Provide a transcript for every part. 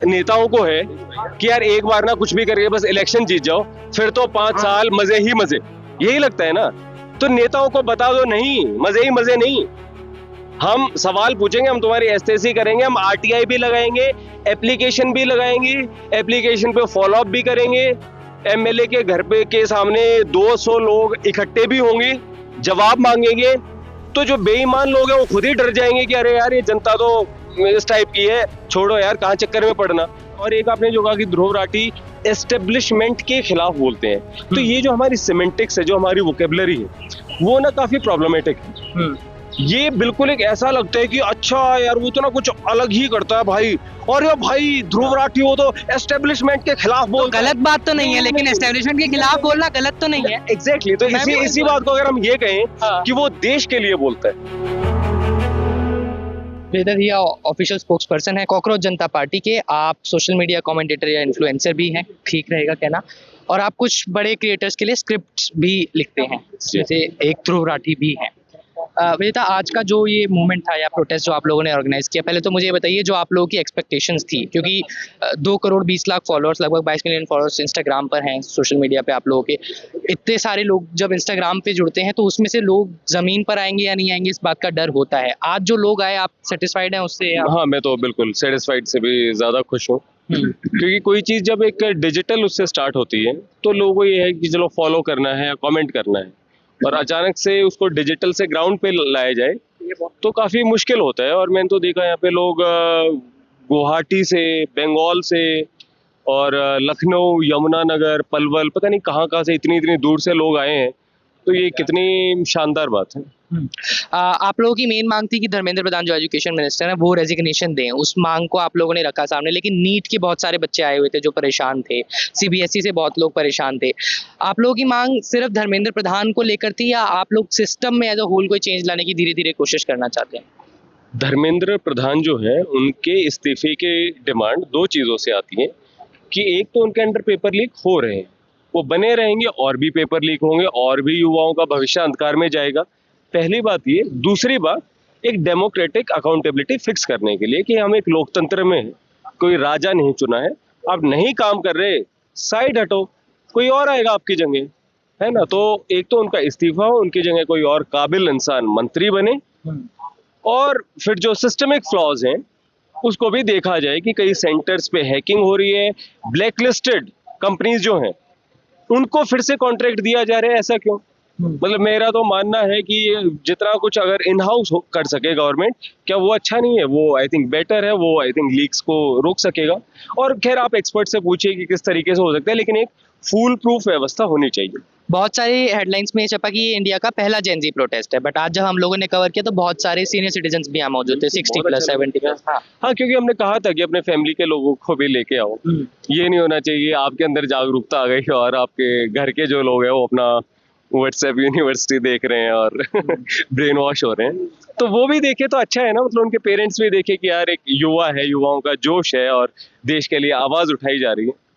नेताओं को है कि यार एक बार ना कुछ भी करके बस इलेक्शन जीत जाओ, फिर तो 5 साल मजे ही मजे, यही लगता है ना। तो नेताओं को बता दो नहीं, मजे ही मजे नहीं। हम सवाल पूछेंगे, हम तुम्हारी एसटीसी करेंगे, हम आरटीआई भी लगाएंगे, एप्लीकेशन भी लगाएंगे, एप्लीकेशन पे फॉलो अप भी करेंगे। एमएलए के घर पे के सामने 200 लोग इकट्ठे भी होंगे, जवाब मांगेंगे। तो जो बेईमान लोग हैं वो खुद ही डर जाएंगे कि अरे यार ये जनता तो इस टाइप की है, छोड़ो यार कहाँ चक्कर में पड़ना। और एक आपने जो कहा कि ध्रुव राठी एस्टेब्लिशमेंट के खिलाफ बोलते हैं, तो ये जो हमारी सिमेंटिक्स है, जो हमारी वोकेबलरी है, वो ना काफी प्रॉब्लमेटिक है। ये बिल्कुल एक ऐसा लगता है कि अच्छा यार वो तो ना कुछ अलग ही करता है भाई, और ये भाई ध्रुव राठी वो तो एस्टेब्लिशमेंट के खिलाफ तो बोलता है। गलत बात तो नहीं है, लेकिन एस्टेब्लिशमेंट के खिलाफ बोलना गलत तो नहीं है। एग्जैक्टली तो मैं भी इसी बात को अगर हम ये कहें हाँ। कि वो देश के लिए बोलता है। वेदर भैया ऑफिशियल स्पोक्स पर्सन है कॉकरोच जनता पार्टी के, आप सोशल मीडिया कमेंटेटर या इन्फ्लुएंसर भी हैं, ठीक रहेगा कहना, और आप कुछ बड़े क्रिएटर्स के लिए स्क्रिप्ट्स भी लिखते हैं, जैसे एक ध्रुव राठी भी हैं। वेदा, आज का जो ये मूवमेंट था या प्रोटेस्ट जो आप लोगों ने ऑर्गेनाइज किया, पहले तो मुझे ये बताइए जो आप लोगों की एक्सपेक्टेशंस थी, क्योंकि 2 करोड़ 20 लाख फॉलोअर्स, लगभग 22 मिलियन फॉलोअर्स इंस्टाग्राम पर हैं, सोशल मीडिया पे आप लोगों के इतने सारे लोग जब इंस्टाग्राम पे जुड़ते हैं तो उसमें से लोग जमीन पर आएंगे या नहीं आएंगे, इस बात का डर होता है। आज जो लोग आए, आप सेटिस्फाइड हैं उससे? हाँ, मैं तो बिल्कुल सेटिस्फाइड से भी ज्यादा खुश हूँ, क्योंकि कोई चीज जब एक डिजिटल उससे स्टार्ट होती है तो लोगों को ये है कि चलो फॉलो करना है या कमेंट करना है, और अचानक से उसको डिजिटल से ग्राउंड पे लाया जाए तो काफी मुश्किल होता है। और मैंने तो देखा यहाँ पे लोग गुवाहाटी से, बंगाल से, और लखनऊ, यमुनानगर, पलवल, पता नहीं कहाँ कहाँ से इतनी इतनी दूर से लोग आए हैं, तो ये कितनी शानदार बात है। आप लोगों की मेन मांग थी कि धर्मेंद्र प्रधान जो एजुकेशन मिनिस्टर है वो रेजिग्नेशन दें, उस मांग को आप लोगों ने रखा सामने, लेकिन नीट के बहुत सारे बच्चे आए हुए थे जो परेशान थे, सीबीएसई से बहुत लोग परेशान थे। आप लोगों की मांग सिर्फ धर्मेंद्र प्रधान को लेकर थी, या आप लोग सिस्टम में एज अ होल कोई चेंज लाने की धीरे धीरे कोशिश करना चाहते हैं? धर्मेंद्र प्रधान जो है उनके इस्तीफे के डिमांड 2 चीजों से आती है कि एक तो उनके अंडर पेपर लीक हो रहे हैं, वो बने रहेंगे और भी पेपर लीक होंगे और भी युवाओं का भविष्य अंधकार में जाएगा, पहली बात ये। दूसरी बात एक डेमोक्रेटिक अकाउंटेबिलिटी फिक्स करने के लिए कि हम एक लोकतंत्र में हैं, कोई राजा नहीं चुना है, आप नहीं काम कर रहे साइड हटो, कोई और आएगा आपकी जगह, है ना। तो एक तो उनका इस्तीफा हो, उनकी जगह कोई और काबिल इंसान मंत्री बने, और फिर जो सिस्टमिक फ्लॉज हैं उसको भी देखा जाए कि कई सेंटर्स पे हैकिंग हो रही है, ब्लैकलिस्टेड कंपनीज जो हैं उनको फिर से कॉन्ट्रैक्ट दिया जा रहा है, ऐसा क्यों? मतलब मेरा तो मानना है कि जितना कुछ अगर इन हाउस कर सके गवर्नमेंट, क्या वो अच्छा नहीं है? वो आई थिंक बेटर है, वो आई थिंक लीक्स को रोक सकेगा। और खैर आप एक्सपर्ट से पूछिए कि किस तरीके से हो सकता है, लेकिन एक फूल प्रूफ व्यवस्था होनी चाहिए। बहुत सारी हेडलाइंस में ये छपा कि ये इंडिया का पहला जेनजी प्रोटेस्ट है, बट आज जब हम लोगों ने कवर किया तो बहुत सारे सीनियर सिटीजन भी यहाँ मौजूद थे, 60 प्लस, 70 प्लस। हाँ, क्योंकि हमने कहा था कि अपने फैमिली के लोगों को भी लेके आओ। ये नहीं होना चाहिए आपके अंदर जागरूकता आ गई और आपके घर के जो लोग हैं वो अपना व्हाट्सएप यूनिवर्सिटी देख रहे हैं और ब्रेन वॉश हो रहे हैं, तो वो भी देखे तो अच्छा है ना। मतलब उनके पेरेंट्स भी देखे कि यार एक युवा है, युवाओं का जोश है और देश के लिए आवाज उठाई जा रही है।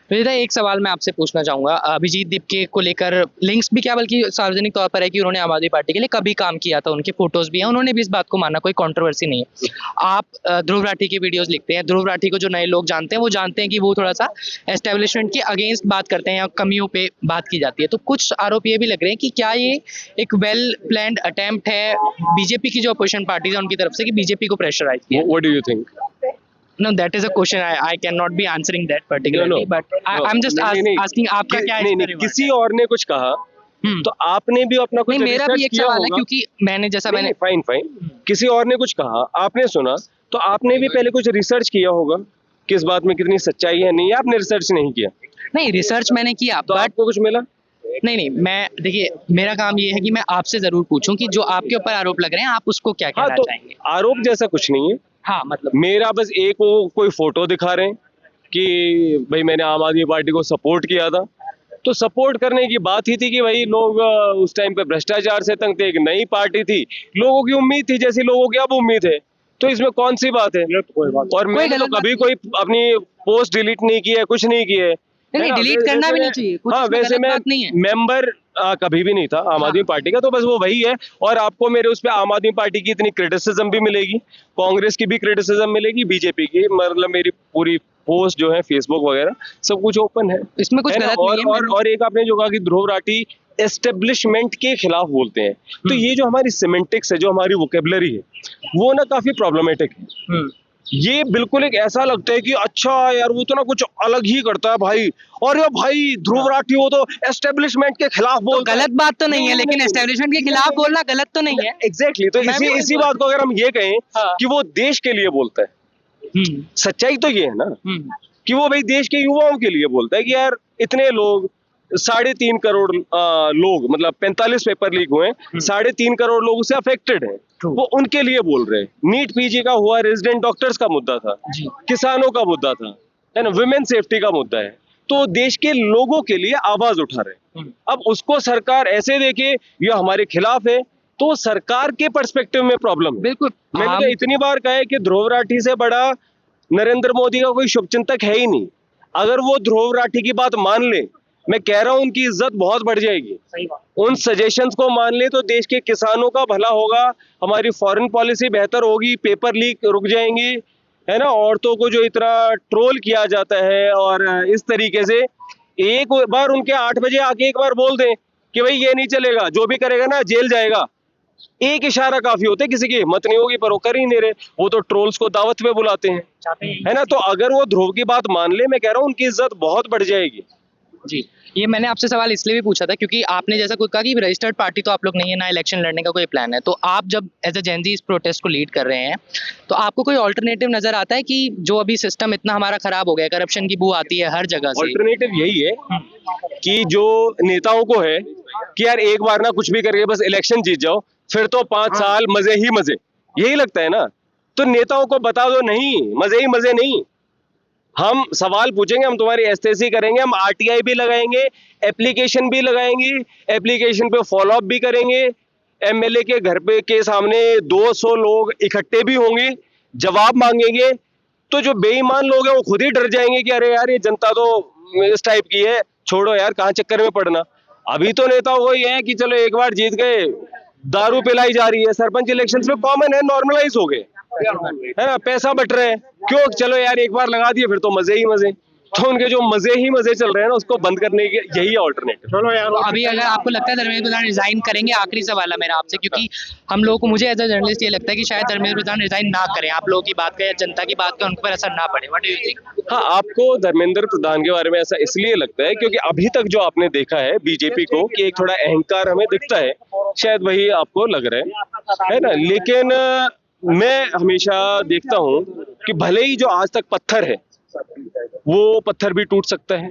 वेदा, एक सवाल मैं आपसे पूछना चाहूंगा, अभिजीत दीपके को लेकर लिंक्स भी क्या बल्कि सार्वजनिक तौर पर है कि उन्होंने आम आदमी पार्टी के लिए कभी काम किया था, उनके फोटोज भी हैं, उन्होंने भी इस बात को माना, कोई कंट्रोवर्सी नहीं है। आप ध्रुव राठी की वीडियोस लिखते हैं, ध्रुव राठी को जो नए लोग जानते हैं वो जानते हैं कि वो थोड़ा सा एस्टेब्लिशमेंट के अगेंस्ट बात करते हैं या कमियों पे बात की जाती है, तो कुछ आरोप ये भी लग रहे हैं कि क्या ये एक वेल प्लान्ड अटेम्प्ट है बीजेपी की जो अपोजिशन पार्टीज है उनकी तरफ से कि बीजेपी को प्रेशराइज किया? What do you think? No, that is a question. I cannot be answering that particularly. No, but I'm just asking आपका क्या नहीं, किसी और ने कुछ कहा तो आपने भी अपना कुछ नहीं, मेरा भी एक किया सवाल है, होगा। क्योंकि मैंने जैसा मैंने फाइन किसी और ने कुछ कहा, आपने सुना, तो आपने भी पहले कुछ रिसर्च किया होगा कि इस बात में कितनी सच्चाई है। नहीं, आपने रिसर्च नहीं किया? नहीं, रिसर्च मैंने किया, तो बट आपको कुछ मिला? नहीं, मैं देखिए, मेरा काम ये है कि मैं आपसे जरूर पूछूं कि जो आपके ऊपर आरोप लग रहे हैं आप उसको क्या कहना तो चाहेंगे? आरोप जैसा कुछ नहीं है। हाँ, मतलब मेरा बस एक वो कोई फोटो दिखा रहे हैं कि भाई मैंने आम आदमी पार्टी को सपोर्ट किया था, तो सपोर्ट करने की बात ही थी कि भाई लोग उस टाइम पे भ्रष्टाचार से तंग थे, एक नई पार्टी थी, लोगों की उम्मीद थी जैसी लोगों की अब उम्मीद है, तो इसमें कौन सी बात है? और मैंने तो कभी कोई अपनी पोस्ट डिलीट नहीं की है, कुछ नहीं की है। नहीं, डिलीट करना भी नहीं चाहिए, कुछ हाँ, इसमें वैसे गलत मैं बात नहीं है। मेंबर कभी भी नहीं था आम आदमी पार्टी का, तो बस वो वही है। और आपको मेरे उस पे आम आदमी पार्टी की इतनी क्रिटिसिज्म भी मिलेगी, कांग्रेस की भी क्रिटिसिज्म मिलेगी, बीजेपी की, मतलब मेरी पूरी पोस्ट जो है फेसबुक वगैरह सब कुछ ओपन है। इसमें कुछ है ना? गलत और नहीं है। और एक आपने जो कहा कि ध्रुव राठी एस्टेब्लिशमेंट के खिलाफ बोलते हैं, तो ये जो हमारी सिमेंटिक्स है, जो हमारी वोकेबलरी है, वो ना काफी प्रॉब्लमेटिक है। ये बिल्कुल एक ऐसा लगता है कि अच्छा यार वो तो ना कुछ अलग ही करता है भाई, और ये भाई ध्रुव राठी वो तो एस्टेब्लिशमेंट के खिलाफ तो बोलता है। गलत बात तो नहीं है, लेकिन एस्टेब्लिशमेंट के खिलाफ बोलना गलत तो नहीं है। एग्जैक्टली, तो मैं भी इसी वही इसी बोल- बात को अगर हम ये कहें हाँ। कि वो देश के लिए बोलता है, सच्चाई तो ये है ना कि वो भाई देश के युवाओं के लिए बोलता है कि यार इतने लोग, 3.5 करोड़ लोग, मतलब 45 पेपर लीक हुए, 3.5 करोड़ लोग उससे अफेक्टेड हैं, वो उनके लिए बोल रहे हैं। नीट पीजी का हुआ, रेजिडेंट डॉक्टर्स का मुद्दा था, किसानों का मुद्दा था, है ना, वुमेन सेफ्टी का मुद्दा है, तो देश के लोगों के लिए आवाज उठा रहे हैं। अब उसको सरकार ऐसे देखे ये हमारे खिलाफ है, तो सरकार के पर्सपेक्टिव में प्रॉब्लम है। बिल्कुल, मैंने तो इतनी बार कहा है कि ध्रुव राठी से बड़ा नरेंद्र मोदी का कोई शुभचिंतक है ही नहीं। अगर वो ध्रुव राठी की बात मान ले, मैं कह रहा हूं उनकी इज्जत बहुत बढ़ जाएगी। उन सजेशंस को मान ले तो देश के किसानों का भला होगा, हमारी फॉरेन पॉलिसी बेहतर होगी, पेपर लीक रुक जाएंगी, है ना। औरतों को जो इतना ट्रोल किया जाता है, और इस तरीके से एक बार उनके 8 बजे आके एक बार बोल दें कि भाई ये नहीं चलेगा, जो भी करेगा ना जेल जाएगा, एक इशारा काफी होता है, किसी की हिम्मत नहीं होगी, पर वो कर ही नहीं रहे, वो तो ट्रोल्स को दावत पे बुलाते हैं, है ना। तो अगर वो ध्रुव की बात मान ले, मैं कह रहा हूँ उनकी इज्जत बहुत बढ़ जाएगी। जी, ये मैंने आपसे सवाल इसलिए भी पूछा था क्योंकि आपने जैसा कुछ कहा कि रजिस्टर्ड पार्टी तो आप लोग नहीं है, ना इलेक्शन लड़ने का कोई प्लान है, तो आप जब एज अ जेन ज़ी इस प्रोटेस्ट को लीड कर रहे हैं, तो आपको कोई ऑल्टरनेटिव नजर आता है कि जो अभी सिस्टम इतना हमारा खराब हो गया है, करप्शन की बू आती है हर जगह से? ऑल्टरनेटिव यही है कि जो नेताओं को है कि यार एक बार ना कुछ भी करके बस इलेक्शन जीत जाओ, फिर तो 5 साल मजे ही मजे, यही लगता है ना। तो नेताओं को बता दो नहीं, मजे ही मजे नहीं, हम सवाल पूछेंगे, हम तुम्हारी एसटीसी करेंगे, हम आरटीआई भी लगाएंगे, एप्लीकेशन भी लगाएंगे, एप्लीकेशन पे फॉलो अप भी करेंगे, एमएलए के घर पे के सामने 200 लोग इकट्ठे भी होंगे, जवाब मांगेंगे। तो जो बेईमान लोग हैं वो खुद ही डर जाएंगे कि अरे यार ये जनता तो इस टाइप की है, छोड़ो यार कहाँ चक्कर में पड़ना। अभी तो नेता वही है कि चलो एक बार जीत गए, दारू पिलाई जा रही है, सरपंच इलेक्शंस में कॉमन है, नॉर्मलाइज हो गए, है ना, पैसा बट रहे हैं, क्यों, चलो यार एक बार लगा दिए फिर तो मजे ही मजे। तो उनके जो मजे ही मजे चल रहे हैं ना, उसको बंद करने के यही ऑल्टरनेटिव। चलो यार, तो अभी अगर आपको लगता है धर्मेंद्र प्रधान रिजाइन करेंगे, आखिरी सवाल है मेरा आपसे, क्योंकि हम लोगों को, मुझे एज अ जर्नलिस्ट ये लगता है कि शायद धर्मेंद्र प्रधान रिजाइन ना करें, आप लोगों की बात का या जनता की बात का उन पर असर ना पड़े। What do you think? हाँ, आपको धर्मेंद्र प्रधान के बारे में ऐसा इसलिए लगता है क्योंकि अभी तक जो आपने देखा है बीजेपी को कि एक थोड़ा अहंकार हमें दिखता है, शायद वही आपको लग रहा है ना। लेकिन मैं हमेशा देखता हूं कि भले ही जो आज तक पत्थर है वो पत्थर भी टूट सकता है,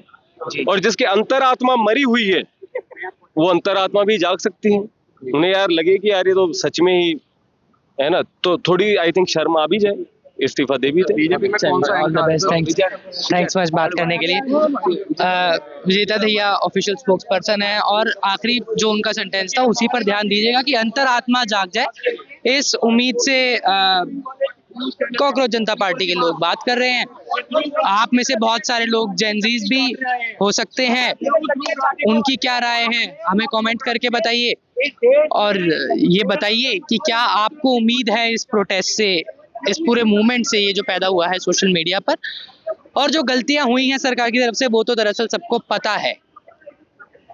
और जिसके अंतरात्मा मरी हुई है वो अंतरात्मा भी जाग सकती है। उन्हें यार लगे कि यार ये तो सच में ही है ना, तो थोड़ी आई थिंक शर्म आ भी जाए, इस्तीफा दे भी दे। All the best, thanks much बात करने के लिए। विजेता दहिया ऑफिशियल स्पोक्स पर्सन है, और आखिरी जो उनका सेंटेंस था उसी पर ध्यान दीजिएगा कि अंतरात्मा जाग जाए, इस उम्मीद से कॉकरोच जनता पार्टी के लोग बात कर रहे हैं। आप में से बहुत सारे लोग जेनजीज भी हो सकते हैं, उनकी क्या राय है हमें कमेंट करके बताइए, और ये बताइए कि क्या आपको उम्मीद है इस प्रोटेस्ट से, इस पूरे मूवमेंट से, ये जो पैदा हुआ है सोशल मीडिया पर, और जो गलतियां हुई हैं सरकार की तरफ से वो तो दरअसल सबको पता है,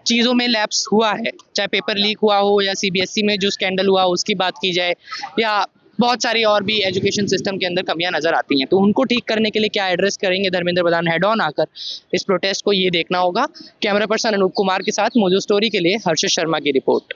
चीज़ों में लैप्स हुआ है, चाहे पेपर लीक हुआ हो या सीबीएसई में जो स्कैंडल हुआ उसकी बात की जाए, या बहुत सारी और भी एजुकेशन सिस्टम के अंदर कमियां नजर आती हैं, तो उनको ठीक करने के लिए क्या एड्रेस करेंगे धर्मेंद्र प्रधान हेड ऑन आकर, इस प्रोटेस्ट को ये देखना होगा। कैमरा पर्सन अनूप कुमार के साथ मोजो स्टोरी के लिए हर्षित शर्मा की रिपोर्ट।